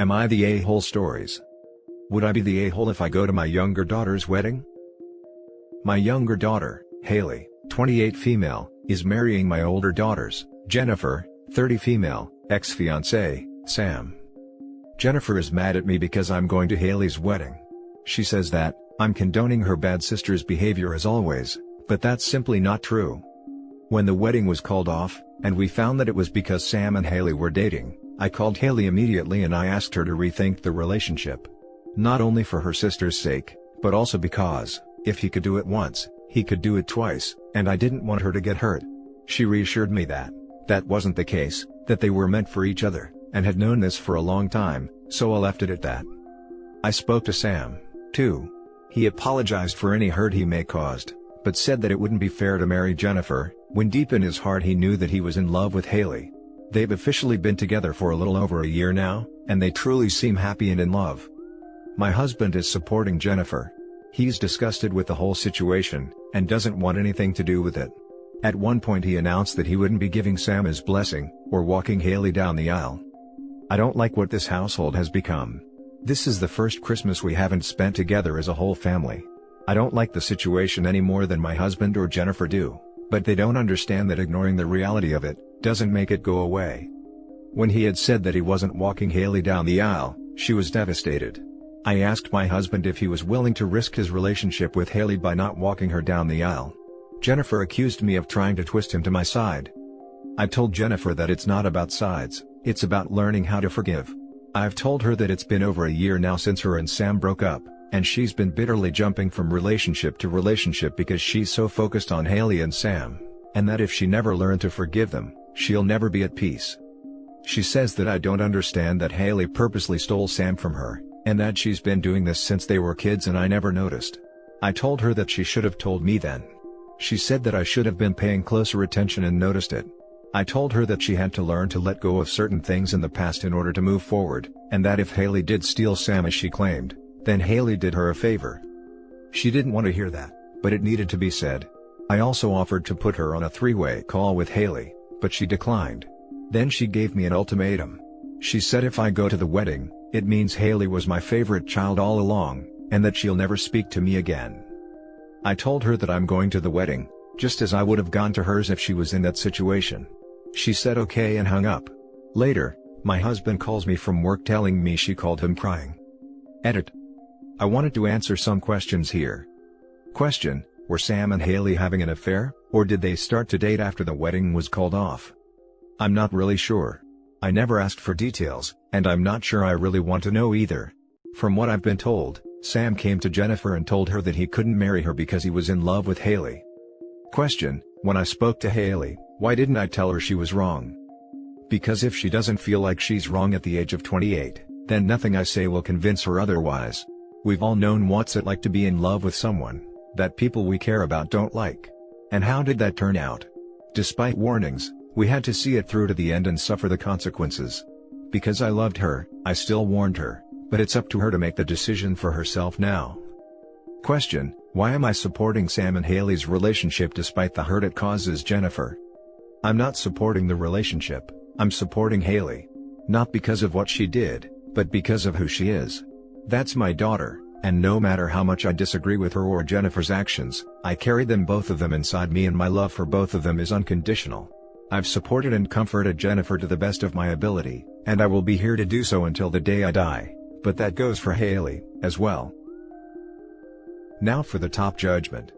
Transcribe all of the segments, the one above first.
Am I the a-hole stories? Would I be the a-hole if I go to my younger daughter's wedding? My younger daughter, Hayleigh, 28 female, is marrying my older daughters, Jennifer, 30 female, ex-fiancé, Sam. Jennifer is mad at me because I'm going to Hayleigh's wedding. She says that I'm condoning her bad sister's behavior as always, but that's simply not true. When the wedding was called off, and we found that it was because Sam and Hayleigh were dating, I called Hayleigh immediately and I asked her to rethink the relationship. Not only for her sister's sake, but also because, if he could do it once, he could do it twice, and I didn't want her to get hurt. She reassured me that that wasn't the case, that they were meant for each other, and had known this for a long time, so I left it at that. I spoke to Sam, too. He apologized for any hurt he may caused, but said that it wouldn't be fair to marry Jennifer, when deep in his heart he knew that he was in love with Hayleigh. They've officially been together for a little over a year now, and they truly seem happy and in love. My husband is supporting Jennifer. He's disgusted with the whole situation, and doesn't want anything to do with it. At one point he announced that he wouldn't be giving Sam his blessing, or walking Hayleigh down the aisle. I don't like what this household has become. This is the first Christmas we haven't spent together as a whole family. I don't like the situation any more than my husband or Jennifer do, but they don't understand that ignoring the reality of it doesn't make it go away. When he had said that he wasn't walking Hayleigh down the aisle, she was devastated. I asked my husband if he was willing to risk his relationship with Hayleigh by not walking her down the aisle. Jennifer accused me of trying to twist him to my side. I told Jennifer that it's not about sides, it's about learning how to forgive. I've told her that it's been over a year now since her and Sam broke up, and she's been bitterly jumping from relationship to relationship because she's so focused on Hayleigh and Sam, and that if she never learned to forgive them, she'll never be at peace. She says that I don't understand that Hayleigh purposely stole Sam from her, and that she's been doing this since they were kids and I never noticed. I told her that she should have told me then. She said that I should have been paying closer attention and noticed it. I told her that she had to learn to let go of certain things in the past in order to move forward, and that if Hayleigh did steal Sam as she claimed, then Hayleigh did her a favor. She didn't want to hear that, but it needed to be said. I also offered to put her on a three-way call with Hayleigh, but she declined. Then she gave me an ultimatum. She said if I go to the wedding, it means Hayleigh was my favorite child all along, and that she'll never speak to me again. I told her that I'm going to the wedding, just as I would have gone to hers if she was in that situation. She said okay and hung up. Later, my husband calls me from work telling me she called him crying. Edit. I wanted to answer some questions here. Question: were Sam and Hayleigh having an affair, or did they start to date after the wedding was called off? I'm not really sure. I never asked for details, and I'm not sure I really want to know either. From what I've been told, Sam came to Jennifer and told her that he couldn't marry her because he was in love with Hayleigh. Question: when I spoke to Hayleigh, why didn't I tell her she was wrong? Because if she doesn't feel like she's wrong at the age of 28, then nothing I say will convince her otherwise. We've all known what's it like to be in love with someone that people we care about don't like. And how did that turn out? Despite warnings, we had to see it through to the end and suffer the consequences. Because I loved her, I still warned her, but it's up to her to make the decision for herself now. Question: why am I supporting Sam and Hayleigh's relationship despite the hurt it causes Jennifer? I'm not supporting the relationship, I'm supporting Hayleigh. Not because of what she did, but because of who she is. That's my daughter, and no matter how much I disagree with her or Jennifer's actions, I carry them, both of them, inside me, and my love for both of them is unconditional. I've supported and comforted Jennifer to the best of my ability, and I will be here to do so until the day I die, but that goes for Hayleigh, as well. Now for the top judgment.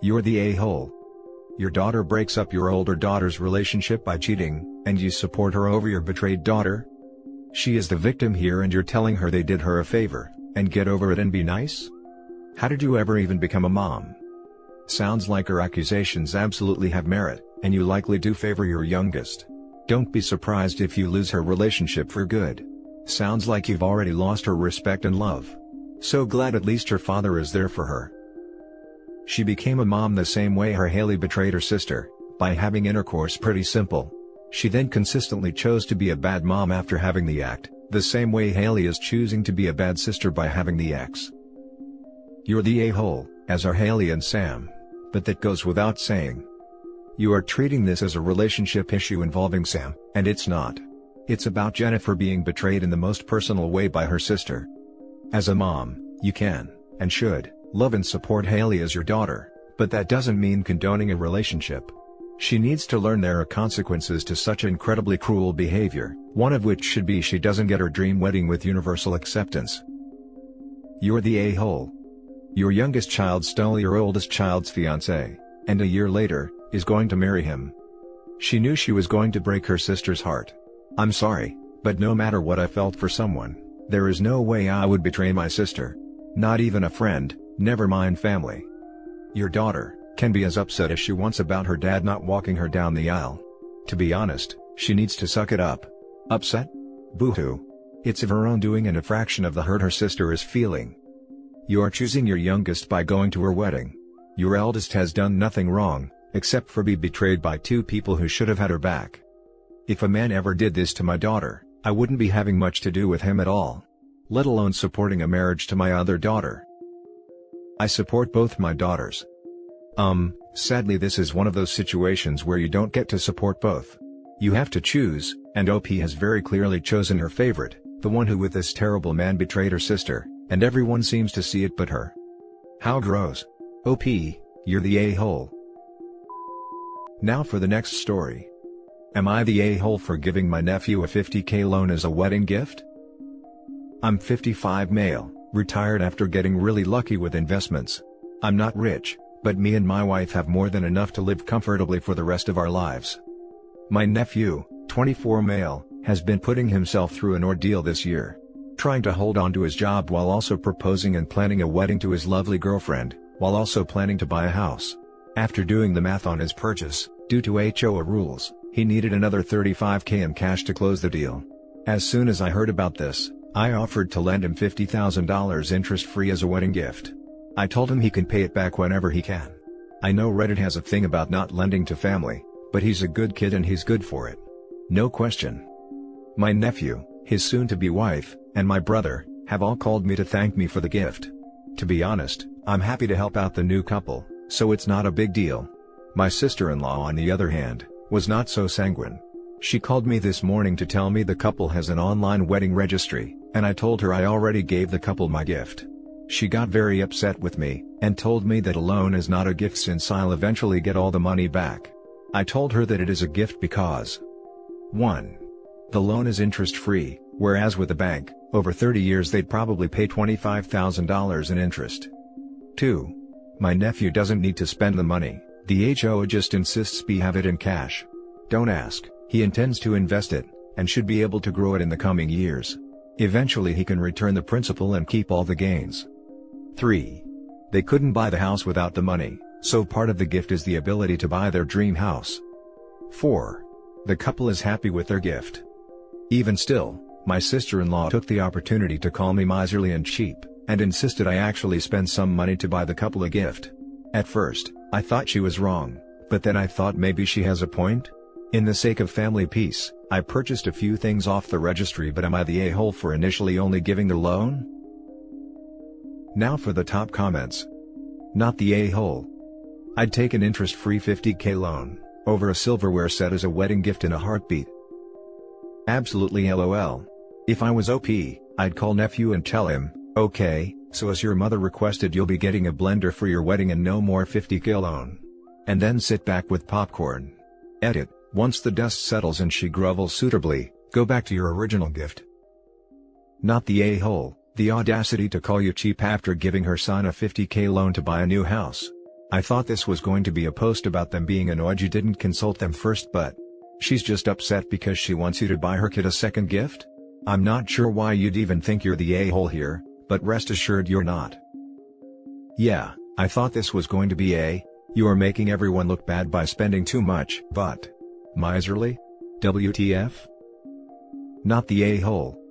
You're the a-hole. Your daughter breaks up your older daughter's relationship by cheating, and you support her over your betrayed daughter? She is the victim here and you're telling her they did her a favor, and get over it and be nice? How did you ever even become a mom? Sounds like her accusations absolutely have merit, and you likely do favor your youngest. Don't be surprised if you lose her relationship for good. Sounds like you've already lost her respect and love. So glad at least her father is there for her. She became a mom the same way her Hayleigh betrayed her sister, by having intercourse. Pretty simple. She then consistently chose to be a bad mom after having the act, the same way Hayleigh is choosing to be a bad sister by having the ex. You're the a-hole, as are Hayleigh and Sam, but that goes without saying. You are treating this as a relationship issue involving Sam, and it's not. It's about Jennifer being betrayed in the most personal way by her sister. As a mom, you can, and should, love and support Hayleigh as your daughter, but that doesn't mean condoning a relationship. She needs to learn there are consequences to such incredibly cruel behavior, one of which should be she doesn't get her dream wedding with universal acceptance. You're the a-hole. Your youngest child stole your oldest child's fiancé, and a year later, is going to marry him. She knew she was going to break her sister's heart. I'm sorry, but no matter what I felt for someone, there is no way I would betray my sister. Not even a friend, never mind family. Your daughter can be as upset as she wants about her dad not walking her down the aisle. To be honest, she needs to suck it up. Upset? Boo-hoo. It's of her own doing and a fraction of the hurt her sister is feeling. You are choosing your youngest by going to her wedding. Your eldest has done nothing wrong, except for be betrayed by two people who should have had her back. If a man ever did this to my daughter, I wouldn't be having much to do with him at all. Let alone supporting a marriage to my other daughter. I support both my daughters. Sadly this is one of those situations where you don't get to support both. You have to choose, and OP has very clearly chosen her favorite, the one who with this terrible man betrayed her sister, and everyone seems to see it but her. How gross. OP, you're the a-hole. Now for the next story. Am I the a-hole for giving my nephew a $50K loan as a wedding gift? I'm 55 male, retired after getting really lucky with investments. I'm not rich, but me and my wife have more than enough to live comfortably for the rest of our lives. My nephew, 24 male, has been putting himself through an ordeal this year. Trying to hold on to his job while also proposing and planning a wedding to his lovely girlfriend, while also planning to buy a house. After doing the math on his purchase, due to HOA rules, he needed another $35K in cash to close the deal. As soon as I heard about this, I offered to lend him $50,000 interest-free as a wedding gift. I told him he can pay it back whenever he can. I know Reddit has a thing about not lending to family, but he's a good kid and he's good for it. No question. My nephew, his soon-to-be wife, and my brother, have all called me to thank me for the gift. To be honest, I'm happy to help out the new couple, so it's not a big deal. My sister-in-law on the other hand, was not so sanguine. She called me this morning to tell me the couple has an online wedding registry, and I told her I already gave the couple my gift. She got very upset with me, and told me that a loan is not a gift since I'll eventually get all the money back. I told her that it is a gift because 1. The loan is interest-free, whereas with a bank, over 30 years they'd probably pay $25,000 in interest. 2. My nephew doesn't need to spend the money, the HOA just insists we have it in cash. Don't ask, he intends to invest it, and should be able to grow it in the coming years. Eventually he can return the principal and keep all the gains. 3. They couldn't buy the house without the money, so part of the gift is the ability to buy their dream house. 4. The couple is happy with their gift. Even still, my sister-in-law took the opportunity to call me miserly and cheap, and insisted I actually spend some money to buy the couple a gift. At first, I thought she was wrong, but then I thought maybe she has a point. In the sake of family peace, I purchased a few things off the registry, but am I the a-hole for initially only giving the loan? Now for the top comments. Not the a-hole. I'd take an interest-free $50K loan over a silverware set as a wedding gift in a heartbeat. Absolutely LOL. If I was OP, I'd call nephew and tell him, okay, so as your mother requested you'll be getting a blender for your wedding and no more $50K loan. And then sit back with popcorn. Edit, once the dust settles and she grovels suitably, go back to your original gift. Not the a-hole, the audacity to call you cheap after giving her son a $50K loan to buy a new house. I thought this was going to be a post about them being annoyed you didn't consult them first, but she's just upset because she wants you to buy her kid a second gift? I'm not sure why you'd even think you're the a-hole here, but rest assured you're not. Yeah, I thought this was going to be you are making everyone look bad by spending too much, but miserly? WTF? Not the a-hole.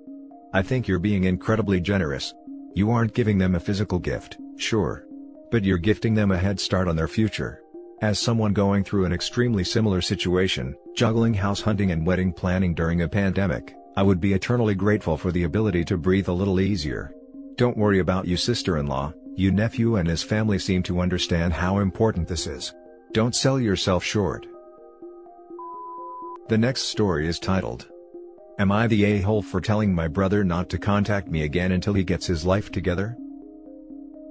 I think you're being incredibly generous. You aren't giving them a physical gift, sure. But you're gifting them a head start on their future. As someone going through an extremely similar situation, juggling house hunting and wedding planning during a pandemic, I would be eternally grateful for the ability to breathe a little easier. Don't worry about you sister-in-law, you nephew and his family seem to understand how important this is. Don't sell yourself short. The next story is titled, Am I the a-hole for telling my brother not to contact me again until he gets his life together?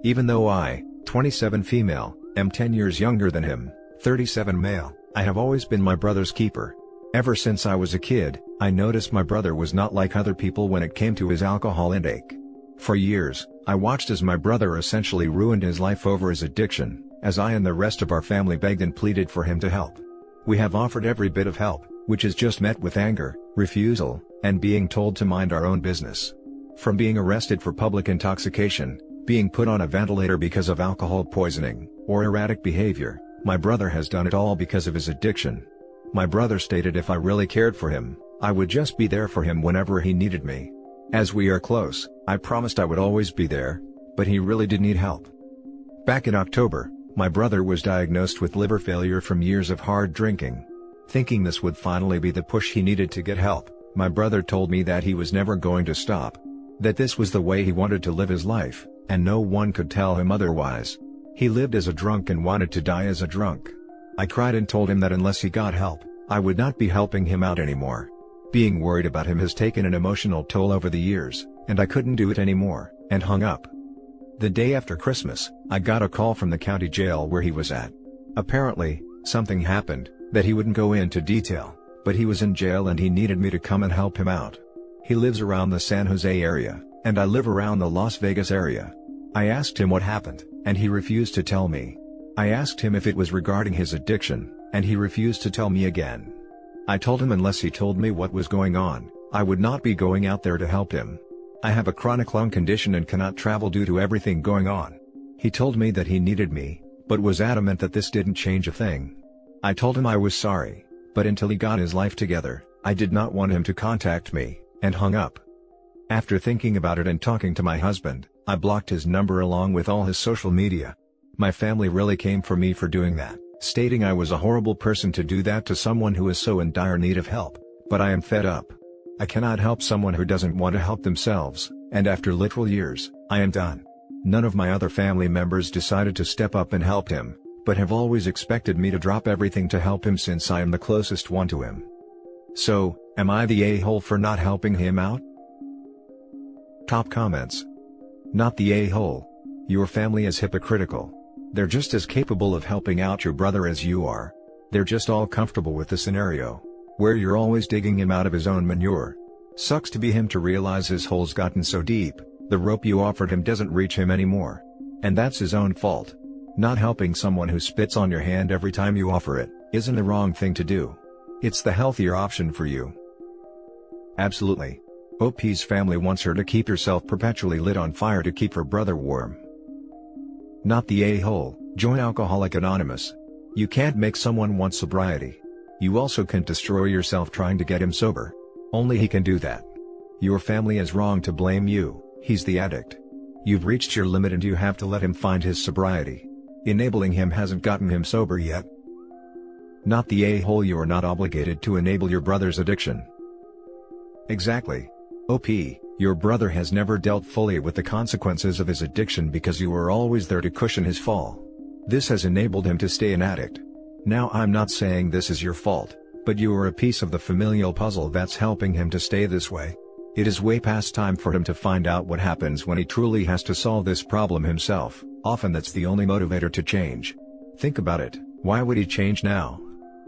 Even though I, 27 female, am 10 years younger than him, 37 male, I have always been my brother's keeper. Ever since I was a kid, I noticed my brother was not like other people when it came to his alcohol intake. For years, I watched as my brother essentially ruined his life over his addiction, as I and the rest of our family begged and pleaded for him to help. We have offered every bit of help, which is just met with anger, refusal, and being told to mind our own business. From being arrested for public intoxication, being put on a ventilator because of alcohol poisoning, or erratic behavior, my brother has done it all because of his addiction. My brother stated if I really cared for him, I would just be there for him whenever he needed me. As we are close, I promised I would always be there, but he really did need help. Back in October, my brother was diagnosed with liver failure from years of hard drinking. Thinking this would finally be the push he needed to get help, my brother told me that he was never going to stop. That this was the way he wanted to live his life, and no one could tell him otherwise. He lived as a drunk and wanted to die as a drunk. I cried and told him that unless he got help, I would not be helping him out anymore. Being worried about him has taken an emotional toll over the years, and I couldn't do it anymore, and hung up. The day after Christmas, I got a call from the county jail where he was at. Apparently, something happened, that he wouldn't go into detail, but he was in jail and he needed me to come and help him out. He lives around the San Jose area, and I live around the Las Vegas area. I asked him what happened, and he refused to tell me. I asked him if it was regarding his addiction, and he refused to tell me again. I told him unless he told me what was going on, I would not be going out there to help him. I have a chronic lung condition and cannot travel due to everything going on. He told me that he needed me, but was adamant that this didn't change a thing. I told him I was sorry, but until he got his life together, I did not want him to contact me, and hung up. After thinking about it and talking to my husband, I blocked his number along with all his social media. My family really came for me for doing that, stating I was a horrible person to do that to someone who is so in dire need of help, but I am fed up. I cannot help someone who doesn't want to help themselves, and after literal years, I am done. None of my other family members decided to step up and help him, but have always expected me to drop everything to help him since I am the closest one to him. So, am I the a-hole for not helping him out? Top comments. Not the a-hole. Your family is hypocritical. They're just as capable of helping out your brother as you are. They're just all comfortable with the scenario, where you're always digging him out of his own manure. Sucks to be him to realize his hole's gotten so deep, the rope you offered him doesn't reach him anymore. And that's his own fault. Not helping someone who spits on your hand every time you offer it, isn't the wrong thing to do. It's the healthier option for you. Absolutely. OP's family wants her to keep herself perpetually lit on fire to keep her brother warm. Not the a-hole. Join Alcoholic Anonymous. You can't make someone want sobriety. You also can't destroy yourself trying to get him sober. Only he can do that. Your family is wrong to blame you, he's the addict. You've reached your limit and you have to let him find his sobriety. Enabling him hasn't gotten him sober yet. Not the a-hole. You are not obligated to enable your brother's addiction. Exactly. OP, your brother has never dealt fully with the consequences of his addiction because you were always there to cushion his fall. This has enabled him to stay an addict. Now I'm not saying this is your fault, but you are a piece of the familial puzzle that's helping him to stay this way. It is way past time for him to find out what happens when he truly has to solve this problem himself. Often that's the only motivator to change. Think about it, why would he change now?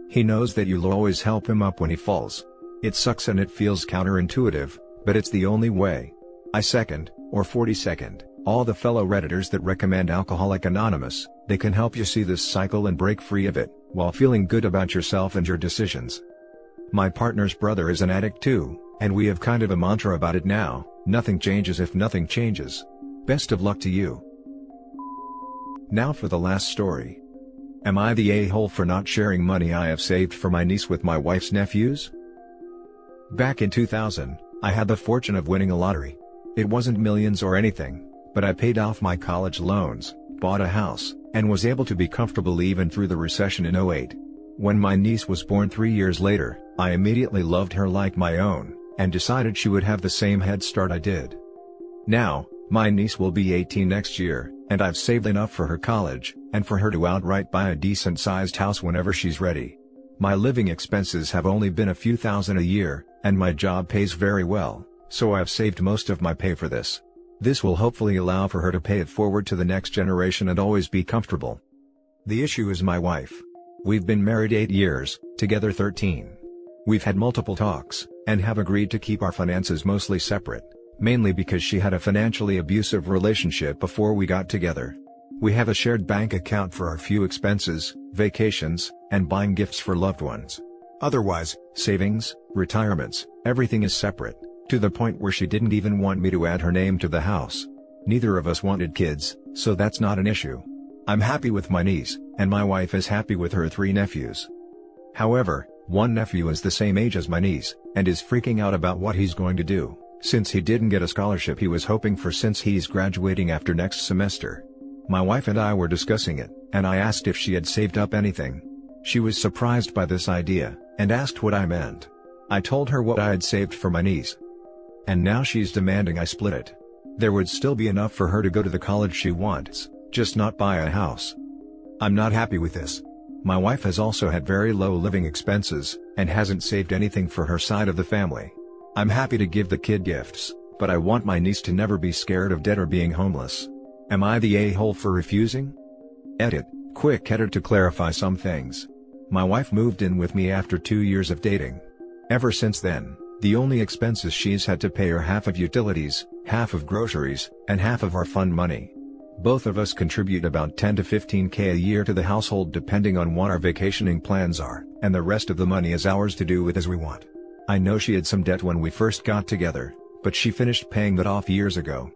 He knows that you'll always help him up when he falls. It sucks and it feels counterintuitive, but it's the only way. I second, or 42nd, all the fellow Redditors that recommend Alcoholic Anonymous. They can help you see this cycle and break free of it, while feeling good about yourself and your decisions. My partner's brother is an addict too, and we have kind of a mantra about it now: nothing changes if nothing changes. Best of luck to you. Now for the last story. Am I the a-hole for not sharing money I have saved for my niece with my wife's nephews? Back in 2000, I had the fortune of winning a lottery. It wasn't millions or anything, but I paid off my college loans, bought a house, and was able to be comfortable even through the recession in '08. When my niece was born 3 years later, I immediately loved her like my own, and decided she would have the same head start I did. Now, my niece will be 18 next year, and I've saved enough for her college, and for her to outright buy a decent-sized house whenever she's ready. My living expenses have only been a few thousand a year, and my job pays very well, so I've saved most of my pay for this. This will hopefully allow for her to pay it forward to the next generation and always be comfortable. The issue is my wife. We've been married 8 years, together 13. We've had multiple talks, and have agreed to keep our finances mostly separate, mainly because she had a financially abusive relationship before we got together. We have a shared bank account for our few expenses, vacations, and buying gifts for loved ones. Otherwise, savings, retirements, everything is separate, to the point where she didn't even want me to add her name to the house. Neither of us wanted kids, so that's not an issue. I'm happy with my niece, and my wife is happy with her 3 nephews. However, one nephew is the same age as my niece, and is freaking out about what he's going to do, since he didn't get a scholarship he was hoping for since he's graduating after next semester. My wife and I were discussing it, and I asked if she had saved up anything. She was surprised by this idea, and asked what I meant. I told her what I had saved for my niece. And now she's demanding I split it. There would still be enough for her to go to the college she wants, just not buy a house. I'm not happy with this. My wife has also had very low living expenses, and hasn't saved anything for her side of the family. I'm happy to give the kid gifts, but I want my niece to never be scared of debt or being homeless. Am I the a-hole for refusing? Edit. Quick edit to clarify some things. My wife moved in with me after 2 years of dating. Ever since then, the only expenses she's had to pay are half of utilities, half of groceries, and half of our fund money. Both of us contribute about 10 to 15K a year to the household depending on what our vacationing plans are, and the rest of the money is ours to do with as we want. I know she had some debt when we first got together, but she finished paying that off years ago.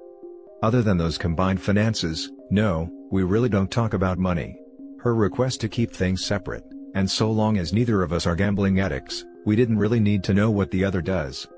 Other than those combined finances, no, we really don't talk about money. Her request to keep things separate, and so long as neither of us are gambling addicts, we didn't really need to know what the other does.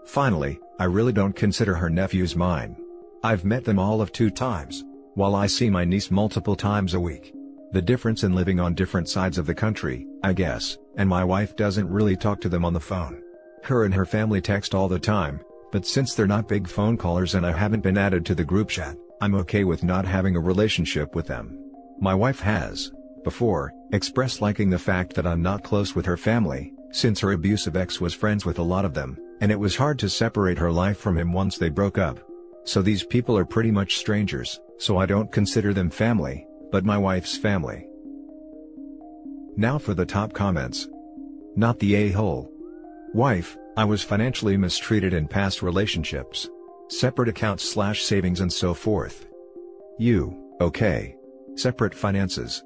Finally, I really don't consider her nephews mine. I've met them all of 2 times, while I see my niece multiple times a week. The difference in living on different sides of the country, I guess, and my wife doesn't really talk to them on the phone. Her and her family text all the time, but since they're not big phone callers and I haven't been added to the group chat, I'm okay with not having a relationship with them. My wife has, before, expressed liking the fact that I'm not close with her family, since her abusive ex was friends with a lot of them, and it was hard to separate her life from him once they broke up. So these people are pretty much strangers, so I don't consider them family, but my wife's family. Now for the top comments. Not the a-hole. Wife, I was financially mistreated in past relationships. Separate accounts / savings and so forth. You, okay. Separate finances.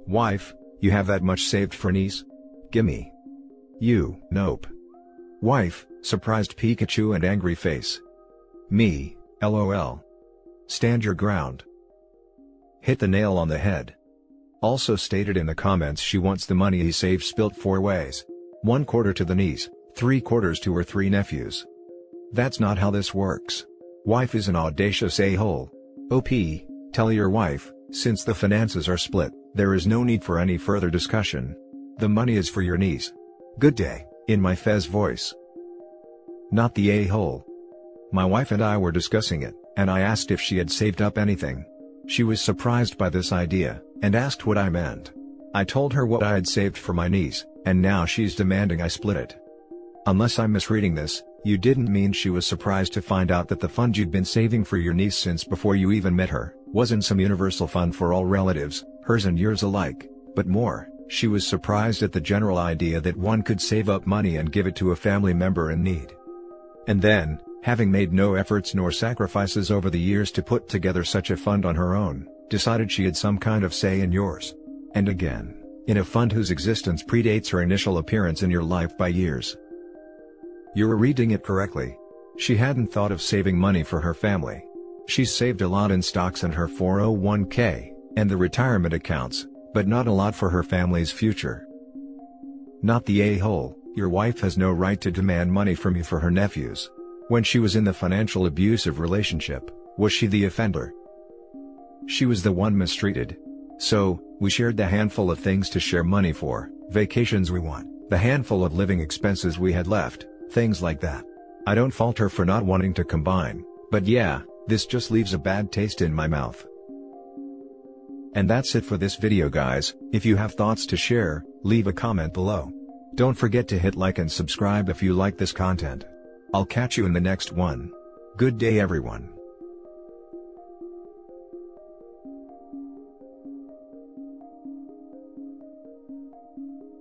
Wife, you have that much saved for niece? Gimme. You, nope. Wife, surprised Pikachu and angry face. Me, LOL. Stand your ground. Hit the nail on the head. Also stated in the comments she wants the money he saved split 4 ways. 1/4 to the niece, 3/4 to her 3 nephews. That's not how this works. Wife is an audacious a-hole. OP, tell your wife, since the finances are split, there is no need for any further discussion. The money is for your niece. Good day, in my Fez voice. Not the a-hole. My wife and I were discussing it, and I asked if she had saved up anything. She was surprised by this idea, and asked what I meant. I told her what I had saved for my niece, and now she's demanding I split it. Unless I'm misreading this, you didn't mean she was surprised to find out that the fund you'd been saving for your niece since before you even met her, wasn't some universal fund for all relatives, hers and yours alike, but more, she was surprised at the general idea that one could save up money and give it to a family member in need. And then, having made no efforts nor sacrifices over the years to put together such a fund on her own, decided she had some kind of say in yours. And again, in a fund whose existence predates her initial appearance in your life by years. You were reading it correctly. She hadn't thought of saving money for her family. She's saved a lot in stocks and her 401k, and the retirement accounts, but not a lot for her family's future. Not the a-hole, your wife has no right to demand money from you for her nephews. When she was in the financial abusive relationship, was she the offender? She was the one mistreated. So, we shared the handful of things to share money for, vacations we want, the handful of living expenses we had left, things like that. I don't fault her for not wanting to combine, but yeah, this just leaves a bad taste in my mouth. And that's it for this video guys. If you have thoughts to share, leave a comment below. Don't forget to hit like and subscribe if you like this content. I'll catch you in the next one. Good day everyone.